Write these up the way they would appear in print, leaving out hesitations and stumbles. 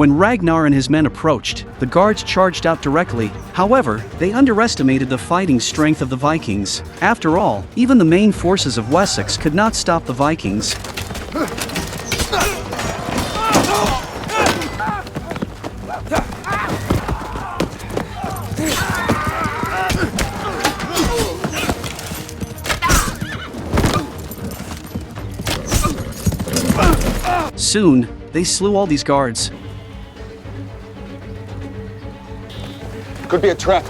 When Ragnar and his men approached, the guards charged out directly. However, they underestimated the fighting strength of the Vikings. After all, even the main forces of Wessex could not stop the Vikings. Soon, they slew all these guards. Could be a trap.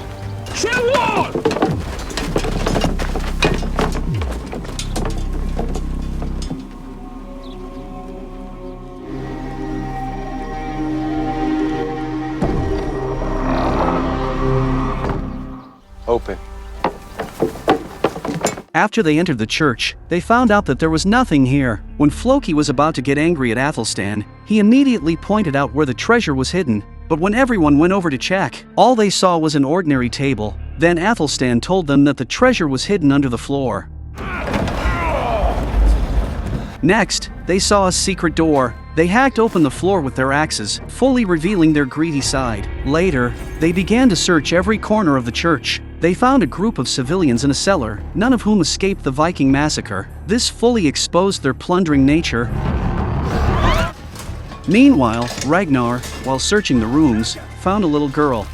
Open. After they entered the church, they found out that there was nothing here. When Floki was about to get angry at Athelstan, he immediately pointed out where the treasure was hidden. But when everyone went over to check, all they saw was an ordinary table. Then Athelstan told them that the treasure was hidden under the floor. Next, they saw a secret door. They hacked open the floor with their axes, fully revealing their greedy side. Later, they began to search every corner of the church. They found a group of civilians in a cellar, none of whom escaped the Viking massacre. This fully exposed their plundering nature. Meanwhile, Ragnar, while searching the rooms, found a little girl.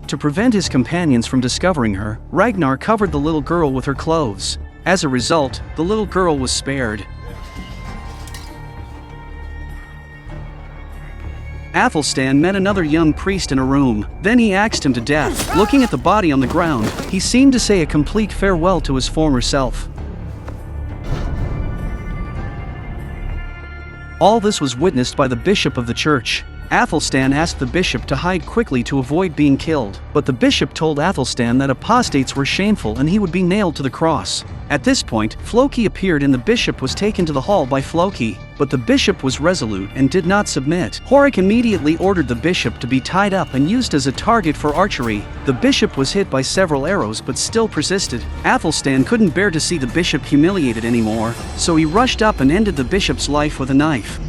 To prevent his companions from discovering her, Ragnar covered the little girl with her clothes. As a result, the little girl was spared. Athelstan met another young priest in a room. Then he axed him to death. Looking at the body on the ground, he seemed to say a complete farewell to his former self. All this was witnessed by the bishop of the church. Athelstan asked the bishop to hide quickly to avoid being killed, but the bishop told Athelstan that apostates were shameful and he would be nailed to the cross. At this point, Floki appeared and the bishop was taken to the hall by Floki, but the bishop was resolute and did not submit. Horik immediately ordered the bishop to be tied up and used as a target for archery. The bishop was hit by several arrows but still persisted. Athelstan couldn't bear to see the bishop humiliated anymore, so he rushed up and ended the bishop's life with a knife.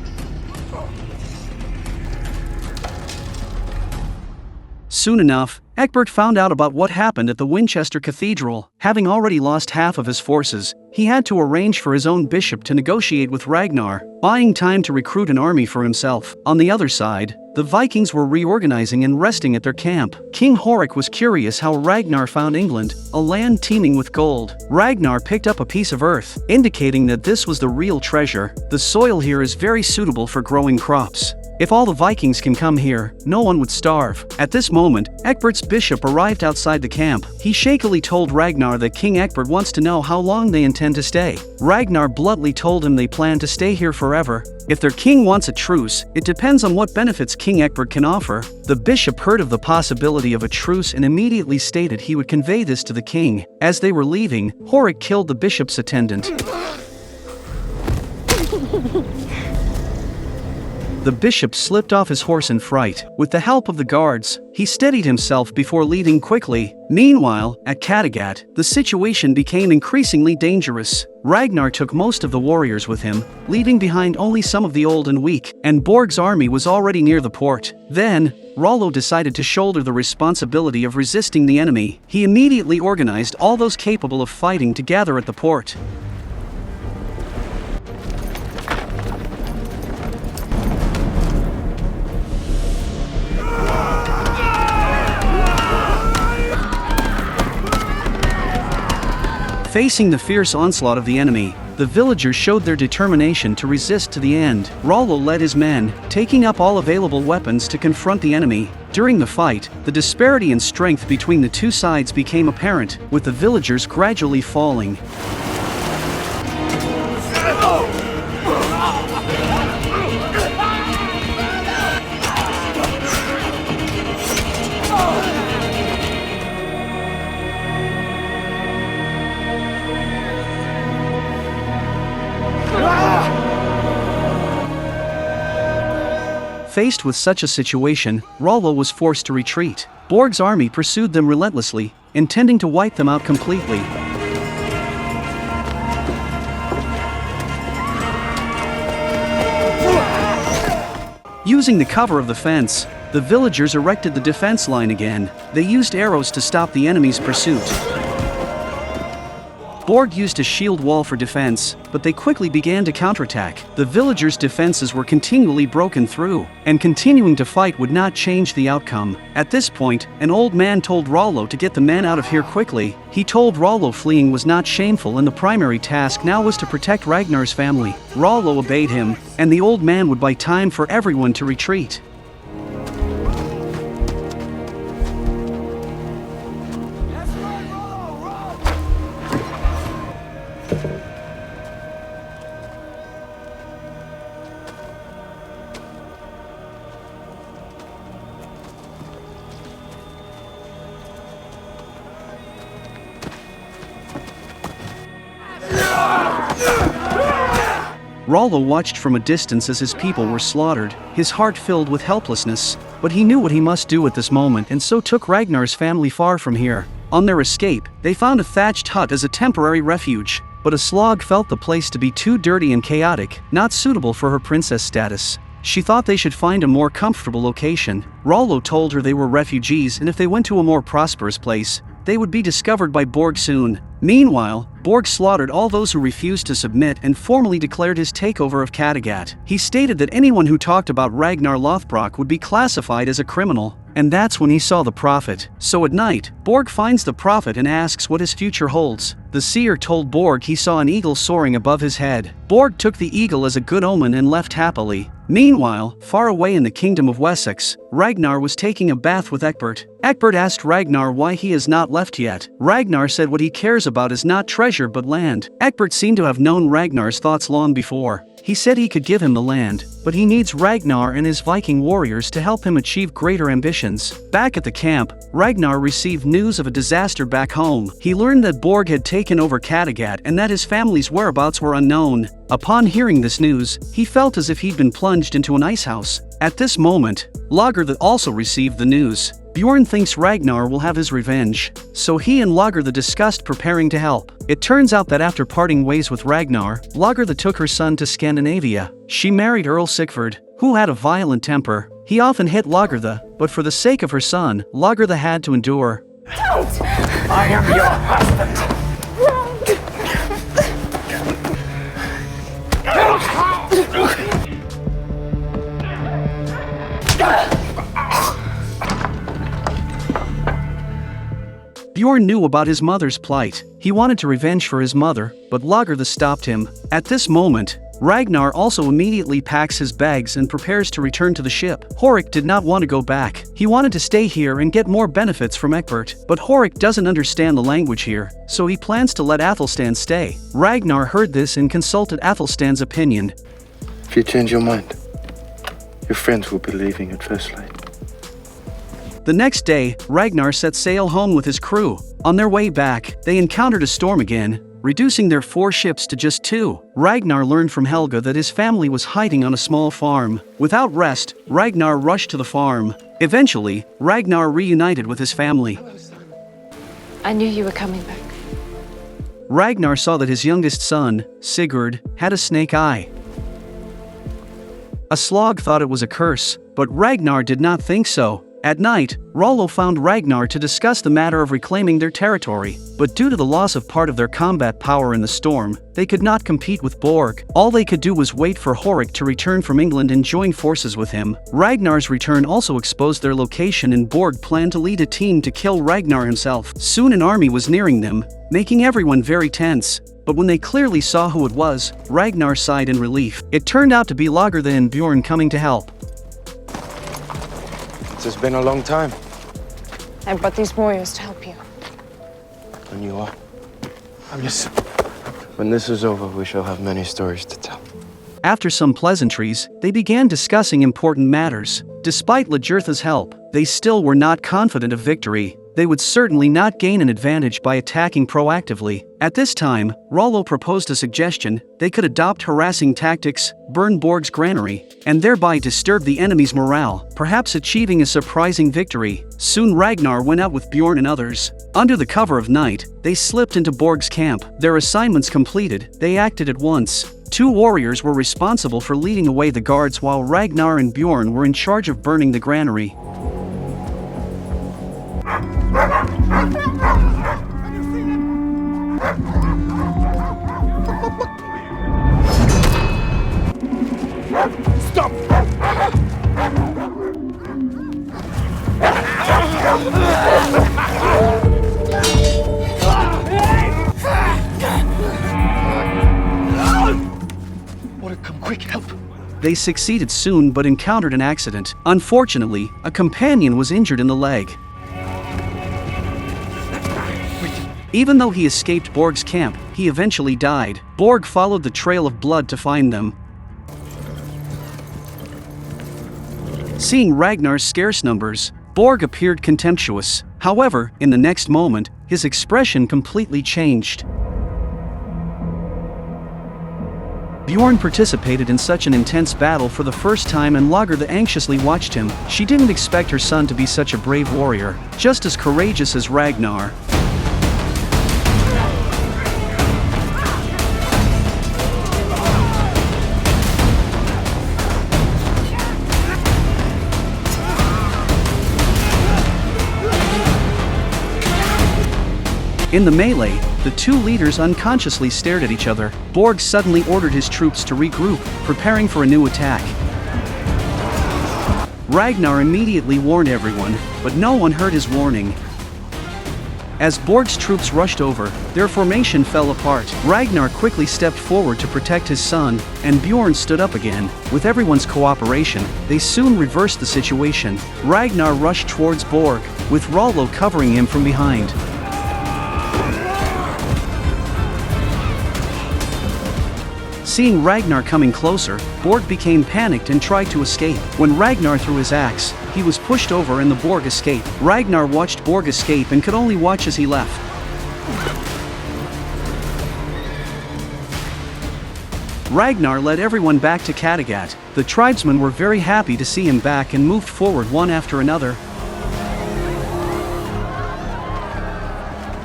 Soon enough, Ecbert found out about what happened at the Winchester Cathedral. Having already lost half of his forces, he had to arrange for his own bishop to negotiate with Ragnar, buying time to recruit an army for himself. On the other side, the Vikings were reorganizing and resting at their camp. King Horik was curious how Ragnar found England, a land teeming with gold. Ragnar picked up a piece of earth, indicating that this was the real treasure. The soil here is very suitable for growing crops. If all the Vikings can come here, no one would starve. At this moment, Ecbert's bishop arrived outside the camp. He shakily told Ragnar that King Ecbert wants to know how long they intend to stay. Ragnar bluntly told him they plan to stay here forever. If their king wants a truce, it depends on what benefits King Ecbert can offer. The bishop heard of the possibility of a truce and immediately stated he would convey this to the king. As they were leaving, Horik killed the bishop's attendant. The bishop slipped off his horse in fright. With the help of the guards, he steadied himself before leaving quickly. Meanwhile, at Katagat, the situation became increasingly dangerous. Ragnar took most of the warriors with him, leaving behind only some of the old and weak, and Borg's army was already near the port. Then, Rollo decided to shoulder the responsibility of resisting the enemy. He immediately organized all those capable of fighting to gather at the port. Facing the fierce onslaught of the enemy, the villagers showed their determination to resist to the end. Rollo led his men, taking up all available weapons to confront the enemy. During the fight, the disparity in strength between the two sides became apparent, with the villagers gradually falling. Faced with such a situation, Rollo was forced to retreat. Borg's army pursued them relentlessly, intending to wipe them out completely. Using the cover of the fence, the villagers erected the defense line again. They used arrows to stop the enemy's pursuit. Borg used a shield wall for defense, but they quickly began to counterattack. The villagers' defenses were continually broken through, and continuing to fight would not change the outcome. At this point, an old man told Rollo to get the men out of here quickly. He told Rollo fleeing was not shameful and the primary task now was to protect Ragnar's family. Rollo obeyed him, and the old man would buy time for everyone to retreat. Rollo watched from a distance as his people were slaughtered, his heart filled with helplessness, but he knew what he must do at this moment and so took Ragnar's family far from here. On their escape, they found a thatched hut as a temporary refuge, but Aslaug felt the place to be too dirty and chaotic, not suitable for her princess status. She thought they should find a more comfortable location. Rollo told her they were refugees and if they went to a more prosperous place, they would be discovered by Borg soon. Meanwhile, Borg slaughtered all those who refused to submit and formally declared his takeover of Katagat. He stated that anyone who talked about Ragnar Lothbrok would be classified as a criminal, and that's when he saw the prophet. So at night, Borg finds the prophet and asks what his future holds. The seer told Borg he saw an eagle soaring above his head. Borg took the eagle as a good omen and left happily. Meanwhile, far away in the kingdom of Wessex, Ragnar was taking a bath with Ecbert. Ecbert asked Ragnar why he has not left yet. Ragnar said what he cares about is not treasure but land. Ecbert seemed to have known Ragnar's thoughts long before. He said he could give him the land, but he needs Ragnar and his Viking warriors to help him achieve greater ambitions. Back at the camp, Ragnar received news of a disaster back home. He learned that Borg had taken over Katagat and that his family's whereabouts were unknown. Upon hearing this news, he felt as if he'd been plunged into an icehouse. At this moment, Lagertha also received the news. Bjorn thinks Ragnar will have his revenge, so he and Lagertha discussed preparing to help. It turns out that after parting ways with Ragnar, Lagertha took her son to Scandinavia. She married Earl Sigfrid, who had a violent temper. He often hit Lagertha, but for the sake of her son, Lagertha had to endure. Don't! I am your husband! Bjorn knew about his mother's plight. He wanted to revenge for his mother, but Lagertha stopped him. At this moment, Ragnar also immediately packs his bags and prepares to return to the ship. Horik did not want to go back. He wanted to stay here and get more benefits from Ecbert, but Horik doesn't understand the language here, so he plans to let Athelstan stay. Ragnar heard this and consulted Athelstan's opinion. If you change your mind, your friends will be leaving at first light. The next day, Ragnar set sail home with his crew. On their way back, they encountered a storm again, reducing their 4 ships to just 2. Ragnar learned from Helga that his family was hiding on a small farm. Without rest, Ragnar rushed to the farm. Eventually, Ragnar reunited with his family. I knew you were coming back. Ragnar saw that his youngest son, Sigurd, had a snake eye. Aslaug thought it was a curse, but Ragnar did not think so. At night, Rollo found Ragnar to discuss the matter of reclaiming their territory, but due to the loss of part of their combat power in the storm, they could not compete with Borg. All they could do was wait for Horik to return from England and join forces with him. Ragnar's return also exposed their location and Borg planned to lead a team to kill Ragnar himself. Soon an army was nearing them, making everyone very tense. But when they clearly saw who it was, Ragnar sighed in relief. It turned out to be Lagertha and Bjorn coming to help. It's been a long time. I brought these warriors to help you. And you are. When this is over, we shall have many stories to tell. After some pleasantries, they began discussing important matters. Despite Lagertha's help, they still were not confident of victory. They would certainly not gain an advantage by attacking proactively. At this time, Rollo proposed a suggestion: they could adopt harassing tactics, burn Borg's granary, and thereby disturb the enemy's morale, perhaps achieving a surprising victory. Soon Ragnar went out with Bjorn and others. Under the cover of night, they slipped into Borg's camp. Their assignments completed, they acted at once. 2 warriors were responsible for leading away the guards, while Ragnar and Bjorn were in charge of burning the granary. Stop! Water, come quick, help! They succeeded soon but encountered an accident. Unfortunately, a companion was injured in the leg. Even though he escaped Borg's camp, he eventually died. Borg followed the trail of blood to find them. Seeing Ragnar's scarce numbers, Borg appeared contemptuous. However, in the next moment, his expression completely changed. Bjorn participated in such an intense battle for the first time, and Lagertha anxiously watched him. She didn't expect her son to be such a brave warrior, just as courageous as Ragnar. In the melee, the 2 leaders unconsciously stared at each other. Borg suddenly ordered his troops to regroup, preparing for a new attack. Ragnar immediately warned everyone, but no one heard his warning. As Borg's troops rushed over, their formation fell apart. Ragnar quickly stepped forward to protect his son, and Bjorn stood up again. With everyone's cooperation, they soon reversed the situation. Ragnar rushed towards Borg, with Rollo covering him from behind. Seeing Ragnar coming closer, Borg became panicked and tried to escape. When Ragnar threw his axe, he was pushed over and the Borg escaped. Ragnar watched Borg escape and could only watch as he left. Ragnar led everyone back to Katagat. The tribesmen were very happy to see him back and moved forward one after another.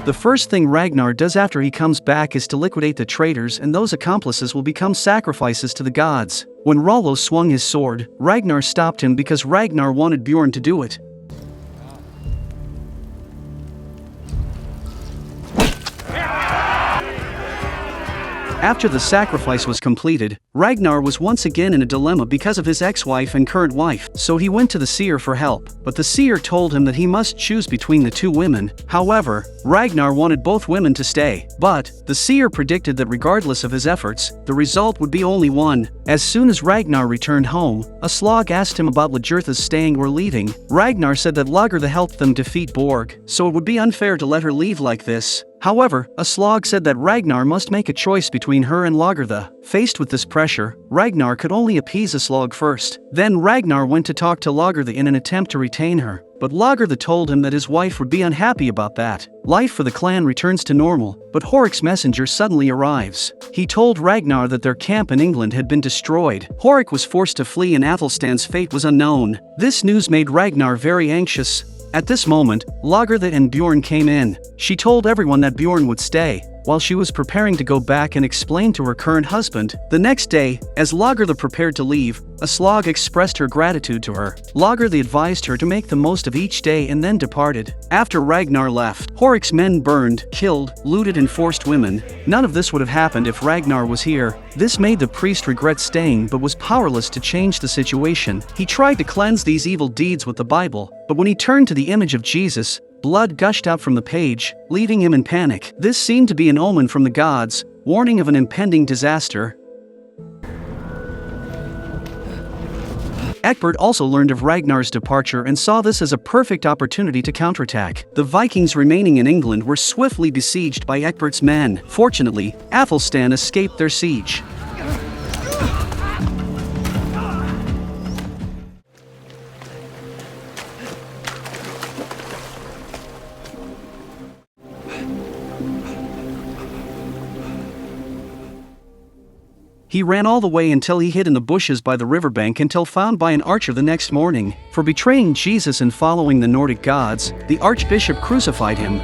The first thing Ragnar does after he comes back is to liquidate the traitors, and those accomplices will become sacrifices to the gods. When Rollo swung his sword, Ragnar stopped him because Ragnar wanted Bjorn to do it. After the sacrifice was completed, Ragnar was once again in a dilemma because of his ex-wife and current wife, so he went to the seer for help. But the seer told him that he must choose between the 2 women. However, Ragnar wanted both women to stay. But the seer predicted that regardless of his efforts, the result would be only one. As soon as Ragnar returned home, Aslaug asked him about Lagertha's staying or leaving. Ragnar said that Lagertha helped them defeat Borg, so it would be unfair to let her leave like this. However, Aslaug said that Ragnar must make a choice between her and Lagertha. Faced with this pressure, Ragnar could only appease Aslaug first. Then Ragnar went to talk to Lagertha in an attempt to retain her, but Lagertha told him that his wife would be unhappy about that. Life for the clan returns to normal, but Horik's messenger suddenly arrives. He told Ragnar that their camp in England had been destroyed. Horik was forced to flee and Athelstan's fate was unknown. This news made Ragnar very anxious. At this moment, Lagertha and Bjorn came in. She told everyone that Bjorn would stay, while she was preparing to go back and explain to her current husband. The next day, as Lagertha prepared to leave, Aslaug expressed her gratitude to her. Lagertha advised her to make the most of each day and then departed. After Ragnar left, Horik's men burned, killed, looted and forced women. None of this would have happened if Ragnar was here. This made the priest regret staying but was powerless to change the situation. He tried to cleanse these evil deeds with the Bible, but when he turned to the image of Jesus, blood gushed out from the page, leaving him in panic. This seemed to be an omen from the gods, warning of an impending disaster. Ecbert also learned of Ragnar's departure and saw this as a perfect opportunity to counterattack. The Vikings remaining in England were swiftly besieged by Ecbert's men. Fortunately, Athelstan escaped their siege. He ran all the way until he hid in the bushes by the riverbank until found by an archer the next morning. For betraying Jesus and following the Nordic gods, the archbishop crucified him.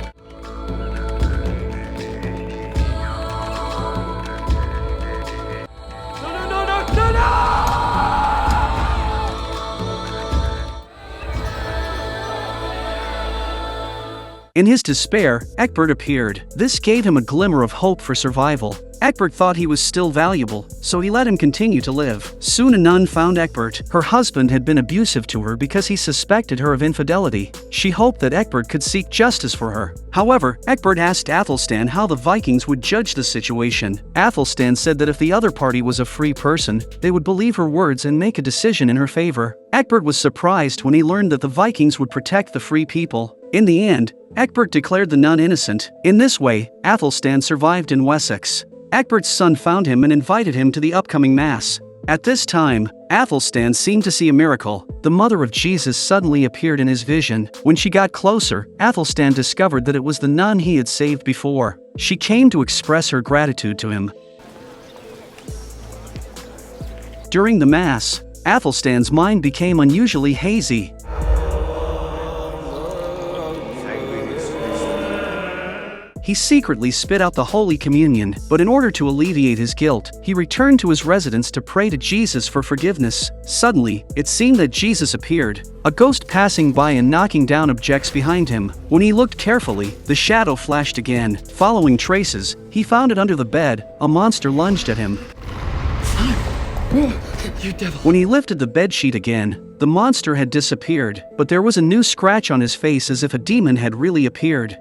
In his despair, Ecbert appeared. This gave him a glimmer of hope for survival. Ecbert thought he was still valuable, so he let him continue to live. Soon a nun found Ecbert. Her husband had been abusive to her because he suspected her of infidelity. She hoped that Ecbert could seek justice for her. However, Ecbert asked Athelstan how the Vikings would judge the situation. Athelstan said that if the other party was a free person, they would believe her words and make a decision in her favor. Ecbert was surprised when he learned that the Vikings would protect the free people. In the end, Ecbert declared the nun innocent. In this way, Athelstan survived in Wessex. Ecbert's son found him and invited him to the upcoming Mass. At this time, Athelstan seemed to see a miracle. The mother of Jesus suddenly appeared in his vision. When she got closer, Athelstan discovered that it was the nun he had saved before. She came to express her gratitude to him. During the Mass, Athelstan's mind became unusually hazy. He secretly spit out the Holy Communion, but in order to alleviate his guilt, he returned to his residence to pray to Jesus for forgiveness. Suddenly, it seemed that Jesus appeared, a ghost passing by and knocking down objects behind him. When he looked carefully, the shadow flashed again. Following traces, he found it under the bed. A monster lunged at him. You devil. When he lifted the bedsheet again, the monster had disappeared, but there was a new scratch on his face as if a demon had really appeared.